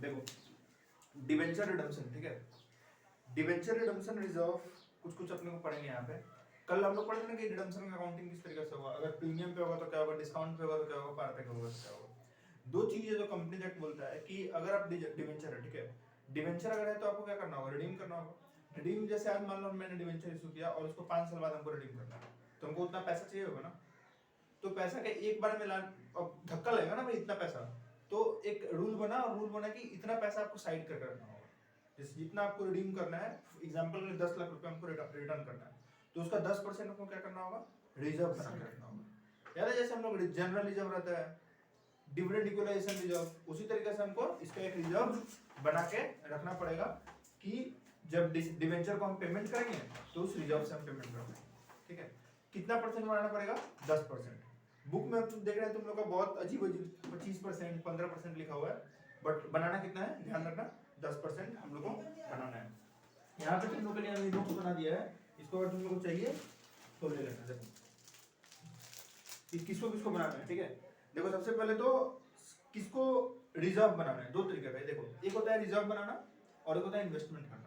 देखो debenture redemption, ठीक है, डिवेंचर रिडम्पशन रिजर्व कुछ अपने को पढ़ेंगे यहाँ पे। कल हम लोग पढ़े थे ना कि रिडम्पशन का अकाउंटिंग किस तरीके से होगा, अगर प्रीमियम पे होगा तो क्या होगा, डिस्काउंट पे होगा तो क्या होगा, पार पे होगा तो क्या होगा। दो चीजें जो कंपनी एक्ट बोलता है कि अगर आप डिवेंचर है, ठीक है, डिवेंचर अगर है तो आपको क्या करना होगा, रिडीम करना होगा। रिडीम जैसे आज मान लो मैंने डिवेंचर इशू किया और उसको 5 साल बाद हमको रिडीम करना है, तो हमको उतना पैसा चाहिए होगा ना, तो पैसा के एक बार में अब धक्का लगेगा ना भाई इतना पैसा, तो एक रूल बना कि इतना पैसा आपको साइड कर रखना होगा। जैसे जितना आपको रिडीम करना है, एग्जांपल में 10 लाख रुपए हमको रिटर्न करना है, तो उसका 10% हमको क्या करना होगा, रिजर्व बना के रखना होगा। याद है जैसे हम लोग जनरल रिजर्व रहता है, डिविडेंड इक्वलाइजेशन रिजर्व, उसी तरीके से हमको इसका एक रिजर्व बना के रखना पड़ेगा कि जब डिवेंचर को हम पेमेंट करेंगे तो उस रिजर्व से हम पेमेंट करेंगे, ठीक है। कितना परसेंट बनाना पड़ेगा, 10%। बुक में तुम देख रहे हैं तुम लोग का बहुत अजीब 25%, 15% लिखा हुआ है, बट बनाना कितना है, ध्यान रखना 10% हम लोग को बनाना है। यहाँ पे तुम लोग के लिए हमने नोट्स बना दिया है, इसको अगर तुम लोग को चाहिए तो ले लेना। देखो किसको किसको बनाना है, ठीक है। देखो सबसे पहले तो किसको रिजर्व बनाना है, दो तरीके का। देखो एक होता है रिजर्व बनाना और एक होता है इन्वेस्टमेंट करना।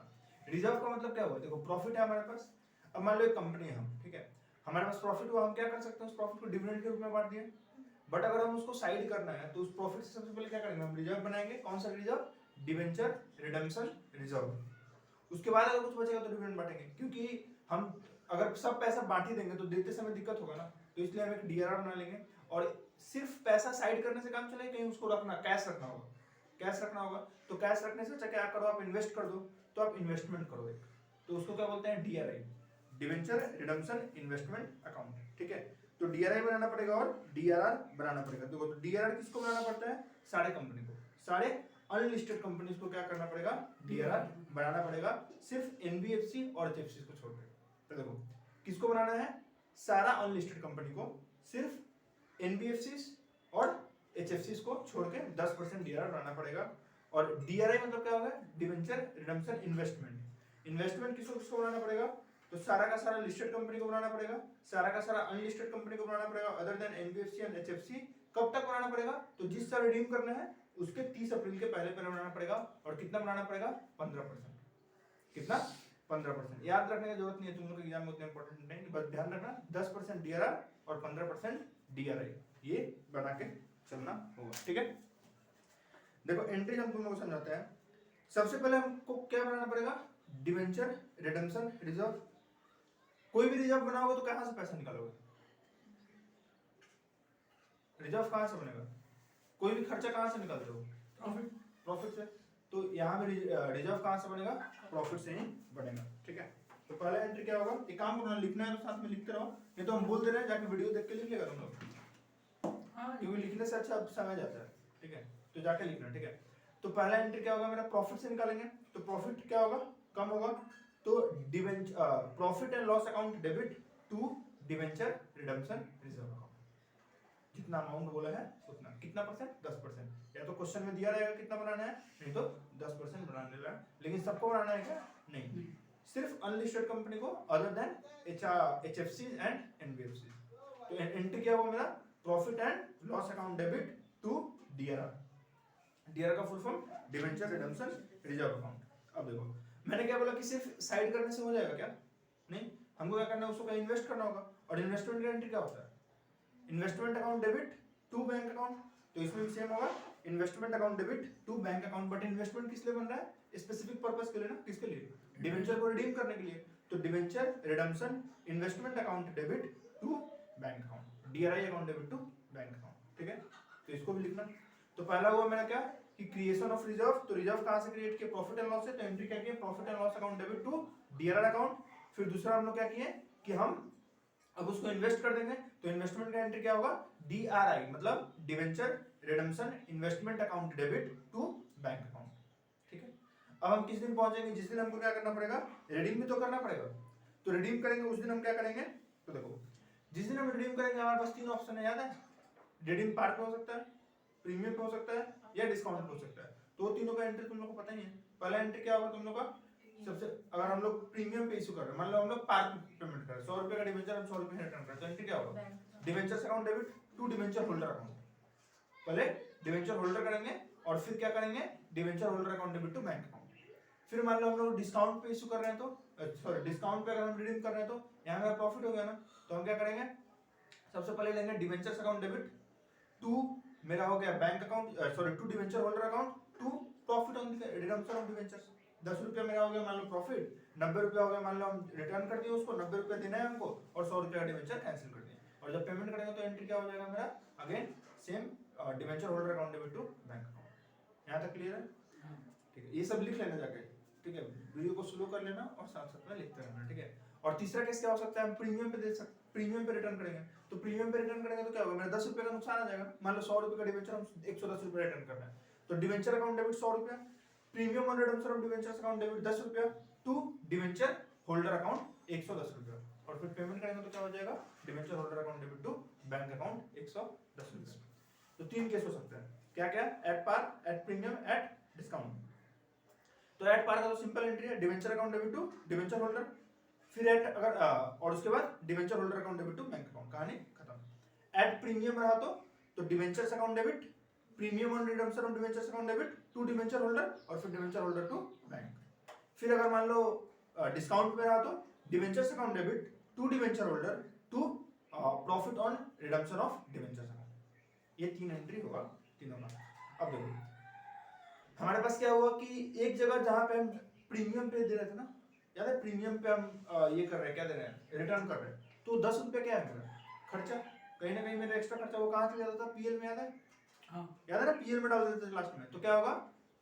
रिजर्व का मतलब क्या हुआ, देखो प्रॉफिट है हमारे पास, अब मान लो एक कंपनी है हम, ठीक है, हमारे पास प्रॉफिट हुआ, हम क्या कर सकते हैं, उस प्रॉफिट को डिविडेंड के रूप में बांट दिए। बट अगर हम उसको साइड करना है तो उस प्रॉफिट से सबसे पहले क्या करेंगे, हम रिजर्व बनाएंगे। कौन सा रिजर्व, डिवेंचर रिडम्पशन रिजर्व। उसके बाद अगर कुछ बचेगा तो डिविडेंड बांटेंगे, क्योंकि हम अगर सब पैसा बांट ही देंगे तो देते समय दिक्कत होगा ना, तो इसलिए हम एक डीआरआर बना लेंगे और सिर्फ पैसा साइड करने से काम चलेगा, कहीं उसको रखना, कैश रखना होगा, कैश रखना होगा। तो कैश रखने से अच्छा क्या करो, आप इन्वेस्ट कर दो, तो आप इन्वेस्टमेंट करो एक, तो उसको क्या बोलते हैं, DRI, debenture redemption investment account, ठीक है। तो डीआरआई बनाना पड़ेगा और डीआरआर बनाना पड़ेगा। तो डीआरआर किसको बनाना पड़ता है, सारे कंपनी को, सारे अनलिस्टेड कंपनीज को क्या करना पड़ेगा, डीआरआर बनाना पड़ेगा, सिर्फ एनबीएफसी और एचएफसी को छोड़ के। तो देखो किसको बनाना है, सारा अनलिस्टेड कंपनी को, सिर्फ एनबीएफसी और एचएफसी को छोड़ के 10% डीआरआर बनाना पड़ेगा। और डीआरआई मतलब क्या होगा, डिवेंचर रिडम्पशन इन्वेस्टमेंट। इन्वेस्टमेंट किसको किसको बनाना पड़ेगा, तो सारा का सारा लिस्टेड कंपनी को बनाना पड़ेगा, सारा का सारा अनलिस्टेड कंपनी को बनाना पड़ेगा, other than NBFC and HFC. कब तक बनाना पड़ेगा, तो जिस साल रिडीम करना है उसके 30 अप्रैल के पहले पहले बनाना पड़ेगा। और कितना बनाना पड़ेगा, 15%। कितना, 15%। याद रखने की जरूरत नहीं है, तुम लोग के एग्जाम में उतना इंपॉर्टेंट नहीं, बस ध्यान रखना 10% डीआरआर और 15% डीआरआई, ये बना के चलना होगा, ठीक है। देखो एंट्री हम तुम लोग को समझाते हैं। सबसे पहले हमको क्या बनाना पड़ेगा, डिवेंचर रिडम्पशन रिजर्व। कोई भी रिजर्व बनाओगे तो कहां से पैसा निकालोगे, रिजर्व कहां से बनेगा, कोई भी खर्चा कहां से निकालते हो, प्रॉफिट, प्रॉफिट से। तो यहाँ पे रिजर्व कहां से बनेगा, प्रॉफिट से ही बनेगा, ठीक है। तो पहला एंट्री क्या होगा, एक काम करना, लिखना है तो साथ में लिखते रहो, नहीं तो हम बोल दे रहे हैं, जाके वीडियो देख के लिख लेगा तुम लोग, क्योंकि लिखने से अच्छा समझ आता है, ठीक है। तो जाके लिखना, ठीक है। तो पहला एंट्री क्या होगा मेरा, प्रॉफिट से निकालेंगे, तो प्रॉफिट क्या होगा, कम होगा, तो profit and loss account debit to debenture redemption reserve account. जितना अमाउंट बोला है उतना, कितना परसेंट, 10%। या तो क्वेश्चन में दिया रहेगा कितना बनाना है, नहीं तो 10% बनाने लगा। लेकिन सबको बनाना है क्या, नहीं, सिर्फ अनलिस्टेड कंपनी को, other than HFC and NBFC. तो एंट्री क्या हुआ मेरा, profit and loss account debit to DRR. DRR का full form debenture redemption reserve account. अब देखो मैंने क्या बोला कि सिर्फ साइड करने से हो जाएगा क्या, नहीं, हमको क्या करना है, उसको कहीं इन्वेस्ट करना होगा। और इन्वेस्टमेंट का एंट्री क्या होता है, investment account debit to bank account. तो इसमें भी सेम होगा, investment account debit to bank account. But investment किस लिए बन रहा है, स्पेसिफिक पर्पस के लिए ना, किसके लिए, डिवेंचर को रिडीम करने के लिए। तो debenture redemption investment account debit to bank account, DRI account debit to bank account, ठीक है। तो इसको भी लिखना। तो पहला हुआ मेरा क्या, कि क्रिएशन ऑफ रिजर्व। तो रिजर्व कहां से क्रिएट किया, प्रॉफिट एंड लॉस से। तो एंट्री क्या किया, profit and loss account debit to DRR account. फिर दूसरा हम लोग क्या किए कि हम अब उसको इन्वेस्ट कर देंगे। तो इन्वेस्टमेंट का एंट्री क्या होगा, डीआरआई मतलब debenture redemption investment account debit to bank account, ठीक है। अब हम किस दिन पहुंचेंगे, जिस दिन हमको क्या करना पड़ेगा, रिडीम भी तो करना पड़ेगा। तो रिडीम करेंगे उस दिन हम क्या करेंगे, तो देखो जिस दिन हम रिडीम करेंगे हमारे पास 3 ऑप्शन है, याद है, रिडीम पार पे हो सकता है, प्रीमियम पे हो सकता है, या डिस्काउंट पे हो सकता है। तो तीनों का एंट्री तुम लोग को पता ही है। पहला एंट्री क्या होगा तुम लोग का, सबसे अगर हम लोग प्रीमियम पे इशू कर रहे हैं, मान लो हम लोग पार्क पेमेंट कर रहे हैं, 100 रुपए का डिवेंचर हम 100 रुपए रिटर्न कर रहे हैं, तो एंट्री क्या होगा, debenture account debit to debenture holder account. पहले डिवेंचर होल्डर करेंगे और फिर क्या करेंगे, debenture holder account debit to bank account. फिर मान लो हम लोग डिस्काउंट पे इशू कर रहे हैं तो सॉरी डिस्काउंट पे अगर हम रिडीम कर रहे हैं तो यहाँ मेरा प्रॉफिट हो गया ना, तो हम क्या करेंगे, सबसे पहले लेंगे डिवेंचर्स अकाउंट डेबिट टू मेरा हो गया bank account sorry to debenture holder account to profit on redemption of debentures. 10 रुपया मेरा हो गया मान लो प्रॉफिट, 90 रुपया हो गया मान लो हम रिटर्न कर दिए उसको, 90 रुपया देना है हमको और 100 रुपया डिवेंचर कैंसिल कर दिए। और जब पेमेंट करेंगे तो एंट्री क्या हो जाएगा मेरा, again same debenture holder account debit to bank account. यहाँ तक क्लियर है? ठीक है, ये सब लिख लेना जाके, ठीक है, वीडियो को स्लो कर लेना और साथ साथ में लिखते रहना, ठीक है। और तीसरा केस क्या हो सकता है, हम प्रीमियम पे दे सकते, प्रीमियम पे रिटर्न करेंगे, तो प्रीमियम पे रिटर्न करेंगे तो क्या होगा, मेरा 10 रुपए का नुकसान आ जाएगा। मान लो 100 रुपए का डिवेंचर हम 110 रुपए रिटर्न कर रहे हैं, तो डिवेंचर अकाउंट डेबिट 100 रुपया, premium on redemption of debentures account debit 10 रुपया टू डिवेंचर होल्डर अकाउंट 110 रुपया। और फिर पेमेंट करेंगे तो क्या हो जाएगा, debenture holder account debit to bank account 110 रुपया। तो 3 केस हो सकते हैं, क्या क्या, at par, at premium, at discount. तो एट पार का तो सिंपल एंट्री है, debenture account debit to debenture holder, फिर एट अगर और उसके बाद debenture holder account debit to bank account, कहानी खत्म। एट प्रीमियम रहा तो debentures account debit, premium on redemption of debentures account debit to debenture holder और फिर डिवेंचर होल्डर टू बैंक। फिर अगर मान लो डिस्काउंट पे रहा तो debentures account debit to debenture holder to profit on redemption of debentures account. ये 3 entry होगा तीनों का। अब देखो हमारे पास क्या हुआ कि एक जगह जहां पे हम प्रीमियम पे दे रहे थे ना, याद है, प्रीमियम पे हम ये कर रहे हैं, क्या दे रहे हैं, रिटर्न कर रहे हैं, तो 10 रुपए क्या है मेरा खर्चा, कहीं ना कहीं मेरा एक्स्ट्रा खर्चा वो कहाँ चला जाता था, पीएल में, याद है, हाँ याद है ना, पीएल में डाल देते थे लास्ट में। तो क्या होगा,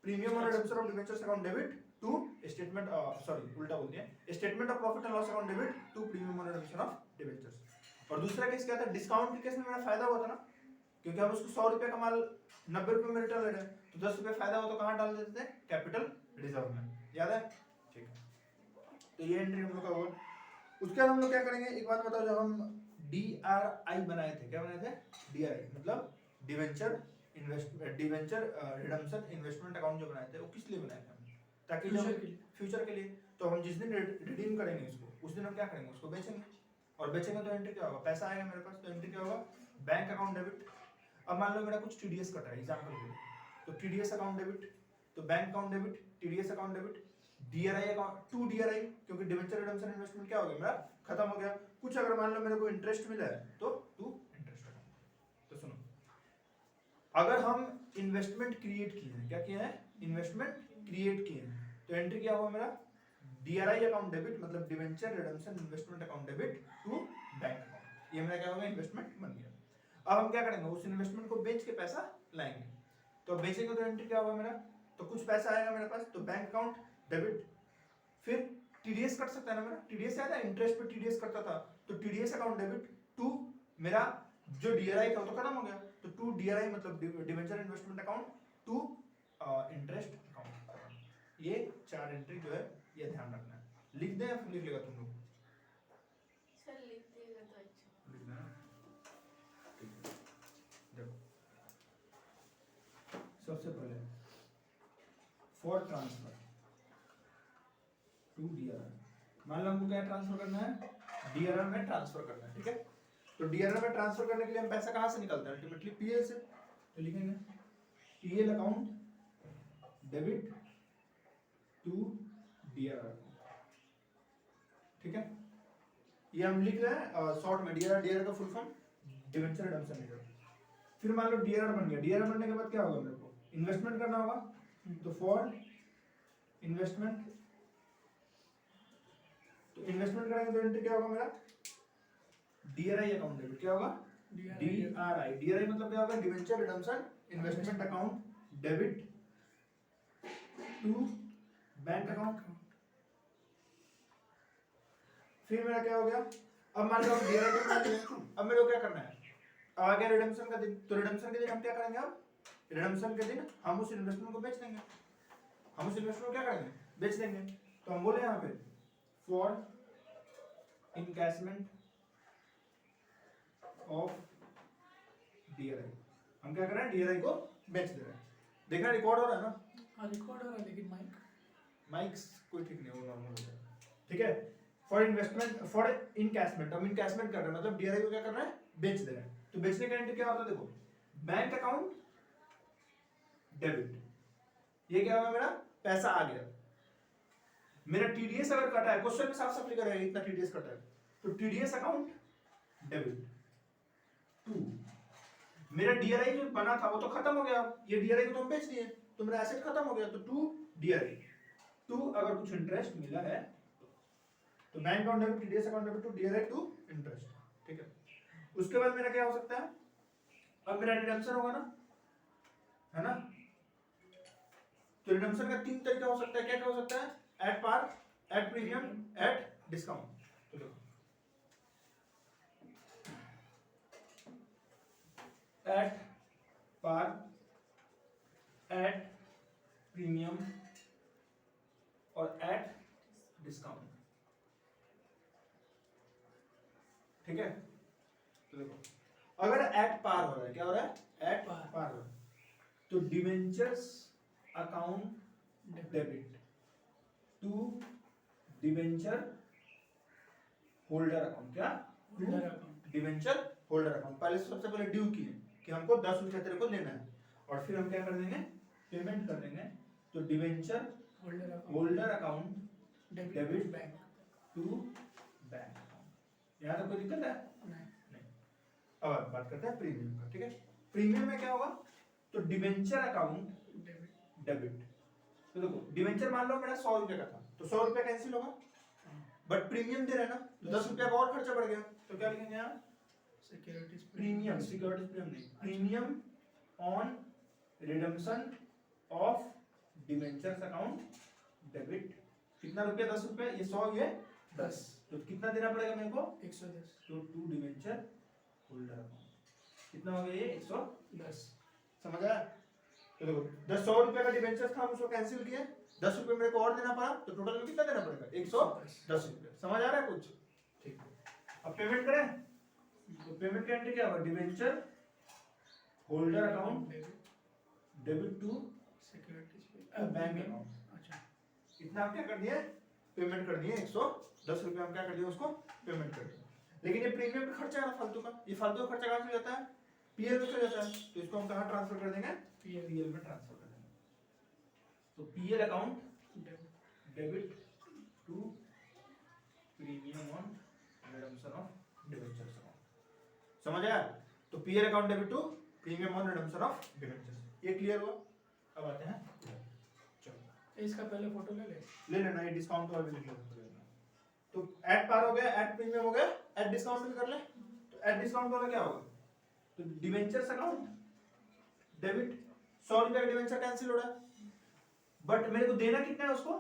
premium on redemption of debentures account debit to statement sorry उल्टा बोल दिया, statement of profit and loss account debit to premium on redemption of debentures. और दूसरा केस क्या था, डिस्काउंट के केस में मेरा फायदा हुआ था ना, क्योंकि हम उसको 100 रुपए का माल 90 रुपए में रिटर्न ले रहे हैं, तो 10 रुपए फायदा हो तो कहाँ डाल देते थे, कैपिटल रिजर्व में, याद है, ठीक है। तो ये एंट्री हम लोग का होगा। उसके बाद हम लोग क्या करेंगे, एक बात बताओ, जब हम DRI बनाए थे, क्या बनाए थे, DRI मतलब debenture debenture redemption investment account जो बनाए थे, वो किस लिए बनाए थे हम, ताकि जब फ्यूचर के लिए, तो हम जिस दिन रिडीम करेंगे इसको, उस दिन हम क्या करेंगे, उसको बेचेंगे, और बेचेंगे तो एंट्री क्या होगा, पैसा आएगा मेरे पास, तो एंट्री क्या होगा, बैंक अकाउंट डेबिट। अब मान लो मेरा कुछ TDS कट रहा है एग्जांपल के लिए, तो TDS अकाउंट डेबिट, तो bank account debit, TDS account debit, DRI account to DRI, क्योंकि डिवेंचर रिडम्पशन इन्वेस्टमेंट क्या हो गया मेरा, खत्म हो गया। कुछ अगर मान लो मेरे को इंटरेस्ट मिला है तो टू इंटरेस्ट अकाउंट। तो सुनो, अगर हम इन्वेस्टमेंट क्रिएट किए हैं, क्या किए हैं, इन्वेस्टमेंट क्रिएट किए हैं, तो एंट्री क्या हुआ मेरा, DRI अकाउंट डेबिट मतलब debenture redemption investment account debit to bank account, ये मेरा क्या होगा, इन्वेस्टमेंट बन गया। अब हम क्या करेंगे, उस इन्वेस्टमेंट को बेच के पैसा लाएंगे, तो बेचेंगे तो एंट्री क्या होगा मेरा, तो कुछ पैसा आएगा मेरे पास, तो बैंक अकाउंट डेबिट, फिर TDS कट सकता है ना मेरा, TDS याद है, इंटरेस्ट पे TDS कटता था, तो TDS अकाउंट डेबिट टू मेरा जो DRI था वो तो खत्म हो गया, तो टू DRI मतलब debenture investment account to interest account. ये 4 एंट्री जो है ये ध्यान रखना है, लिख दे या फिर लिख लेगा तुम लोग, सर लिख देगा तो अच्छा, लिख देना, ठीक है। देखो सबसे पहले फॉर ट्रांसफर टू DRR, मान लो हमको क्या ट्रांसफर करना है, DRR में ट्रांसफर करना है, ठीक है। तो DRR में ट्रांसफर करने के लिए हम पैसा कहाँ से निकालते हैं, अल्टीमेटली PL से, तो लिखेंगे PL account debit to DRR, ठीक है। ये हम लिख रहे हैं शॉर्ट में, DRR का full form debenture redemption reserve. फिर मान लो DRR बन गया, DRR बनने के बाद क्या होगा, मेरे को इन्वेस्टमेंट करना होगा, तो फॉर इन्वेस्टमेंट, तो इन्वेस्टमेंट करेंगे तो एंट्री क्या होगा मेरा, DRI अकाउंट डेबिट, क्या होगा, DRI मतलब क्या होगा, debenture redemption investment account debit to bank account. फिर मेरा क्या हो गया, अब मान लो हम DRI को बना लिया, अब मेरे को क्या करना है, अब आ गया रिडम्पशन का दिन, तो रिडम्पशन के दिन हम क्या करेंगे, अब रिडम्पशन के दिन हम उस इन्वेस्टमेंट को बेच देंगे, हम उस इन्वेस्टमेंट को क्या करेंगे, बेच देंगे। तो हम बोले यहाँ पे फॉर इनकैशमेंट ऑफ DRI, हम क्या कर रहे हैं, DRI को बेच दे रहे हैं। देखना रिकॉर्ड हो रहा है ना, हाँ रिकॉर्ड हो रहा है, लेकिन माइक्स कोई ठीक नहीं, वो नॉर्मल हो जाएगा, ठीक है। फॉर इन्वेस्टमेंट, फॉर इनकैशमेंट, हम इनकैशमेंट कर रहे हैं मतलब DRI को क्या कर रहे हैं, बेच दे रहे हैं। तो बेचने का एंट्री क्या होता है, देखो बैंक अकाउंट डेबिट। ये क्या होगा, मेरा पैसा आ गया। मेरा टीडीएस अगर कटा है, क्वेश्चन में साफ साफ लिखा रहेगा इतना टीडीएस कटा है, तो टीडीएस अकाउंट डेबिट टू। मेरा डीआरआई जो बना था वो तो खत्म हो गया, ये डीआरआई को तो हम बेच दिए, तो मेरा एसेट खत्म हो गया, तो टू डीआरआई। टू अगर कुछ इंटरेस्ट मिला है तो bank account debit, TDS account debit to DRI to interest, ठीक है। उसके बाद मेरा क्या हो सकता है, अब मेरा रिडम्पशन होगा ना, है ना। तो रिडम्पशन का तीन तरीका हो सकता है, क्या क्या हो सकता है, at par, at premium, at discount. तो देखो एट पार, एट प्रीमियम और एट डिस्काउंट, ठीक है। तो देखो अगर एट पार हो रहा है, क्या हो रहा है, एट पार हो रहा है, तो debentures account debit to debenture holder account, क्या holder account, debenture holder account. पहले सबसे पहले ड्यू किए कि हमको 10 रुपया तेरे को लेना है, और फिर हम क्या कर देंगे, पेमेंट कर देंगे। तो debenture holder account debit bank to bank account. यहाँ तक कोई दिक्कत है नहीं। अब बात करते हैं प्रीमियम का, ठीक है। प्रीमियम में क्या होगा, तो डिवेंचर अकाउंट डेबिट। तो देखो डिवेंचर मान लो मेरा 100 रुपये का था, तो 100 रुपया कैंसिल होगा, बट प्रीमियम दे रहे हैं ना, तो 10 रुपया का और खर्चा बढ़ गया, तो क्या लिखेंगे यहाँ, सिक्योरिटीज प्रीमियम, सिक्योरिटीज प्रीमियम नहीं, premium on redemption of debentures account debit. कितना रुपया, 10 रुपया, ये 100, ये 10, तो कितना देना पड़ेगा मेरे को, 110, तो टू डिवेंचर होल्डर अकाउंट कितना हो गया, ये 110। समझ आया। तो देखो 100 रुपये का डिवेंचर था, हम उसको कैंसिल किए, 10 रुपये मेरे को और देना पड़ा, तो टोटल में कितना देना पड़ेगा, 110 रुपये। समझ आ रहा है कुछ, ठीक है। अब पेमेंट करें, तो पेमेंट का एंट्री क्या होगा, debenture holder account debit to securities bank account. अच्छा, इतना हम क्या कर दिए, पेमेंट कर दिए, 110 रुपये हम क्या कर दिए, उसको पेमेंट कर दिए। लेकिन ये प्रीमियम का खर्चा है ना फालतू का, ये फालतू का खर्चा कहाँ से जाता है, पीएल में से जाता है, तो इसको हम कहाँ ट्रांसफर कर देंगे, पीएल में ट्रांसफर कर देंगे। तो PL account debit to premium on redemption of debentures account. समझ आया। तो PL account debit to premium on redemption of debentures, ये क्लियर हुआ। अब आते हैं, चलो इसका पहले फोटो ले लेना, ये डिस्काउंट वाला भी लिख लेना। तो एट पार हो गया, एट प्रीमियम हो गया, एट डिस्काउंट भी कर ले। तो एट डिस्काउंट वाला क्या होगा, तो डिवेंचर्स अकाउंट डेबिट, 100 रुपये का डिवेंचर कैंसिल हो रहा है, बट मेरे को देना कितना है उसको,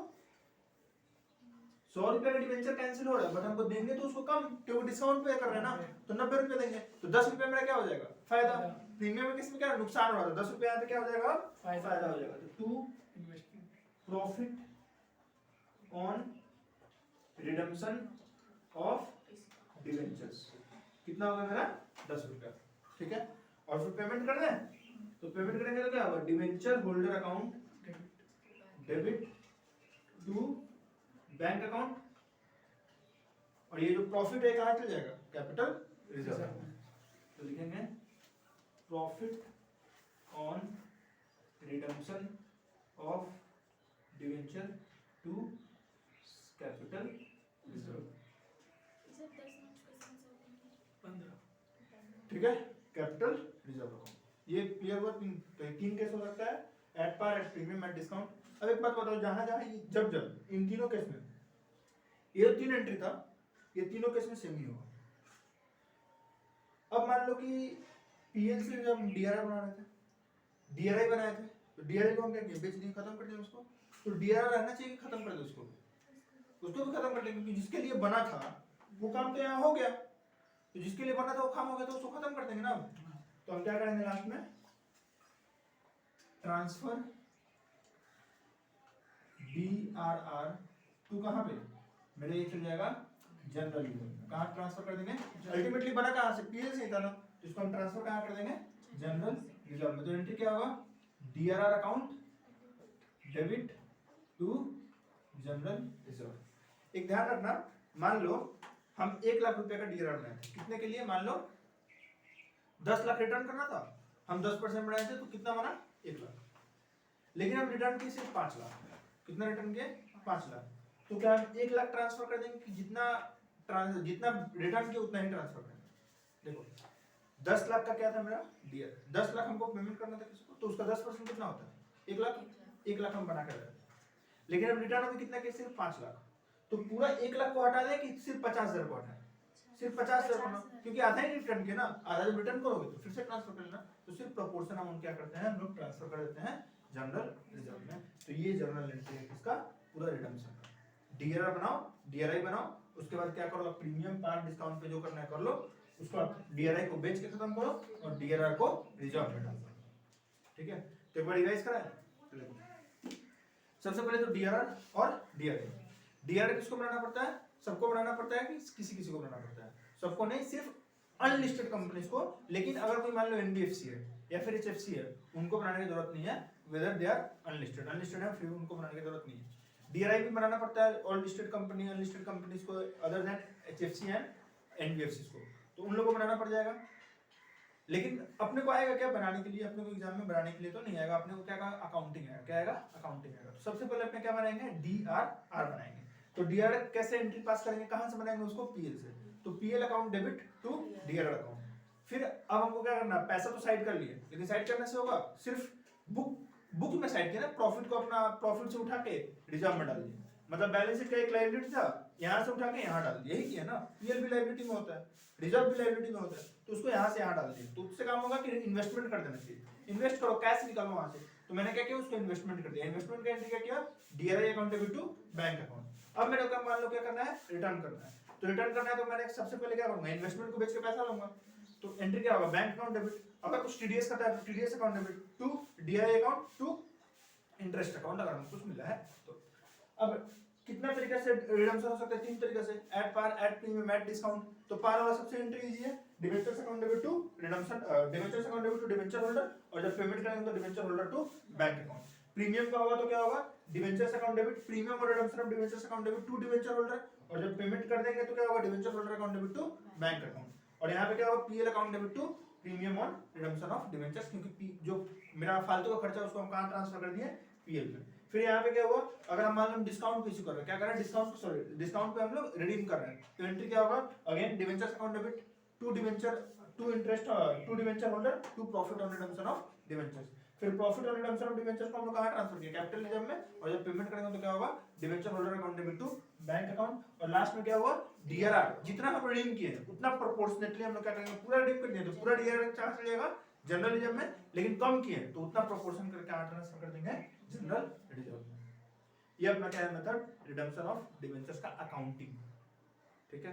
100 रुपये का डिवेंचर कैंसिल हो रहा है, बट हमको देंगे तो उसको कम, क्योंकि डिस्काउंट पे कर रहे हैं ना, तो 90 रुपये देंगे, तो 10 रुपये मेरा क्या हो जाएगा, फायदा। प्रीमियम में किसमें क्या नुकसान हो रहा था, 10 रुपये यहाँ पे क्या हो जाएगा, फायदा हो जाएगा। तो to investment profit on redemption of debentures, कितना होगा मेरा, 10 रुपया, ठीक है। और फिर पेमेंट कर दें, तो पेमेंट करेंगे तो क्या होगा, debenture holder account debit to bank account, और ये जो प्रॉफिट है कहाँ चल जाएगा, कैपिटल रिजर्व। तो लिखेंगे profit on redemption of debenture to capital reserve, 15, ठीक है, कैपिटल रिजर्व अकाउंट। ये क्लियर हुआ। तीन केस हो सकता है, at par, at premium, at discount. अब एक बात बताओ, जहां जब इन तीनों केस में ये 3 एंट्री था, ये तीनों केस में सेम ही होगा। अब मान लो कि पीएल से जब डीआरआई बना रहे थे, डीआरआई बनाए थे, तो डीआरआई को हम क्या किए, बेच दिए, खत्म कर दिया उसको। तो डीआरआई रहना चाहिए, खत्म कर दो उसको भी खत्म कर देंगे, क्योंकि जिसके लिए बना था वो काम तो यहाँ हो गया, तो जिसके लिए बना था वो काम हो गया, तो उसको खत्म कर देंगे ना। तो हम क्या करेंगे लास्ट में, ट्रांसफर DRR टू कहाँ पे, मेरे ये चल जाएगा जनरल रिजर्व। कहाँ ट्रांसफर कर देंगे, अल्टीमेटली बना कहाँ से, पीएल से ही था ना, तो इसको हम ट्रांसफर कहाँ कर देंगे, जनरल रिजर्व में। तो एंट्री क्या होगा, DRR account debit to general reserve. एक ध्यान रखना, मान लो हम 1 लाख रुपए का डीआरआर बनाए थे, कितने के लिए, मान लो 10 लाख रिटर्न करना था, हम 10% बनाए थे, तो कितना बना, 1 लाख। लेकिन हम रिटर्न किए सिर्फ 5 लाख। कितना रिटर्न किए? 5 लाख। तो क्या हम 1 लाख ट्रांसफर कर देंगे कि जितना रिटर्न किया उतना ही ट्रांसफर करेंगे? देखो 10 लाख का क्या था मेरा डीआर, 10 लाख हमको पेमेंट करना था किसको, तो उसका 10% कितना होता है? 1 लाख। 1 लाख हम बना कर रहे थे, लेकिन हम रिटर्न में कितना किए? सिर्फ 5 लाख। तो पूरा 1 लाख को हटा दें कि सिर्फ 50,000 को हटाएं? सिर्फ 50,000 को ना, क्योंकि आधा ही रिटर्न किया ना, आधा जब रिटर्न करोगे तो फिर से ट्रांसफर कर लेना। तो सिर्फ प्रोपोर्शन अमाउंट क्या करते हैं हम लोग, ट्रांसफर कर देते हैं जनरल रिजर्व में। तो ये जनरल एंट्री है इसका पूरा रिडम्पशन का। डीआरआर बनाओ, डीआरआई बनाओ, उसके बाद क्या करो, प्रीमियम पार डिस्काउंट पे जो करना है कर लो, उसको डीआरआई को बेच के खत्म करो और डीआरआर को रिजर्व में डाल दो। ठीक है, तो एक बार रिवाइज कराएं। सबसे पहले तो डीआरआर और डीआरआई। डीआरआर किसको बनाना पड़ता है? सबको बनाना पड़ता है कि किसी किसी को बनाना पड़ता है? सबको नहीं, सिर्फ अनलिस्टेड कंपनीज को। लेकिन अगर कोई मान लो एनबीएफसी है या फिर एचएफसी है, उनको बनाने की जरूरत नहीं है, whether they are unlisted. Unlisted है फिर उनको बनाने की जरूरत नहीं है। डीआरआई भी बनाना पड़ता है all listed company unlisted companies को, other than HFC and NBFC को, तो उन लोगों को बनाना पड़ जाएगा। लेकिन अपने को आएगा क्या बनाने के लिए? अपने को एग्जाम में बनाने के लिए तो नहीं आएगा। अपने को क्या आएगा? अकाउंटिंग आएगा। क्या आएगा? अकाउंटिंग आएगा। तो सबसे पहले अपने क्या बनाएंगे? डीआरआर बनाएंगे। तो डीआरआर कैसे एंट्री पास करेंगे? कहां से बनाएंगे उसको? पीएल से। तो PL account debit to DRR account. फिर अब हमको क्या करना? पैसा तो साइड कर लिए, लेकिन साइड करने से होगा? सिर्फ बुक में साइड किया ना, प्रॉफिट को अपना प्रॉफिट से उठा के रिजर्व में डाल दिया। मतलब बैलेंस शीट का एक लायबिलिटी था, यहाँ से उठा के यहाँ डाल दिया। यही किया ना। पीएल भी लायबिलिटी में होता है, रिजर्व भी लायबिलिटी में होता है, तो उसको यहाँ से यहाँ डाल दिया। तो उससे काम होगा कि इन्वेस्टमेंट कर देना चाहिए। इन्वेस्ट करो, कैश निकालो वहां से। तो मैंने क्या किया? उसको इन्वेस्टमेंट कर दिया। इन्वेस्टमेंट का एंट्री क्या किया? DRI account debit to bank account. अब मेरे को मान लो क्या करना है? रिटर्न करना है। तो रिटर्न करना है तो मैंने सबसे पहले क्या करूंगा? इन्वेस्टमेंट को बेच के पैसा लूंगा। तो एंट्री क्या होगा? Bank account debit. अगर कुछ टीडीएस करता है तो TDS account debit to DRI account to interest account, अगर हमको कुछ मिला है तो। अब कितना तरीके से रिडम्पशन हो सकता है? 3 तरीके से, at par, at premium, at discount. तो पार वाला सबसे एंट्री इजी है, debentures account debit to redemption, debentures account debit to debenture holder, और जब पेमेंट करेंगे तो debenture holder to bank account. Premium का होगा तो क्या होगा? डिबेंचर्स अकाउंट डेबिट प्रीमियम और redemption of debentures account debit to debenture holder, और जब पेमेंट कर देंगे तो क्या होगा? Debenture holder account debit to bank account. और यहाँ पे क्या होगा? PL account debit to premium on redemption of debentures, क्योंकि जो मेरा फालतू का खर्चा उसको हम कहां ट्रांसफर कर दिए? पीएल में। फिर यहाँ पे क्या हुआ? अगर हम मान लो डिस्काउंट पे इशू कर रहे हैं, क्या कर रहे हैं? डिस्काउंट पे हम लोग रिडीम कर रहे हैं, तो एंट्री क्या होगा? Again debentures account debit to debenture to interest to debenture holder to profit on redemption of debentures. फिर profit on redemption of debentures को हम लोग कहां ट्रांसफर किया? कैपिटल रिजर्व में। और जब पेमेंट करेंगे तो क्या होगा? Debenture holder account debit to bank account. और लास्ट में क्या हुआ? डीआरआर। जितना हम रिडीम किए उतना प्रोपोर्शनेटली हम लोग क्या करेंगे? पूरा रिडीम कर दिया तो पूरा डीआरआर कहां से जाएगा? जनरल रिजर्व में। लेकिन कम किए तो उतना प्रोपोर्शन करके कहां ट्रांसफर कर देंगे? जनरल रिजर्व में। ये अपना क्या है मेथड? रिडम्पशन ऑफ डिबेंचर्स का अकाउंटिंग। ठीक है,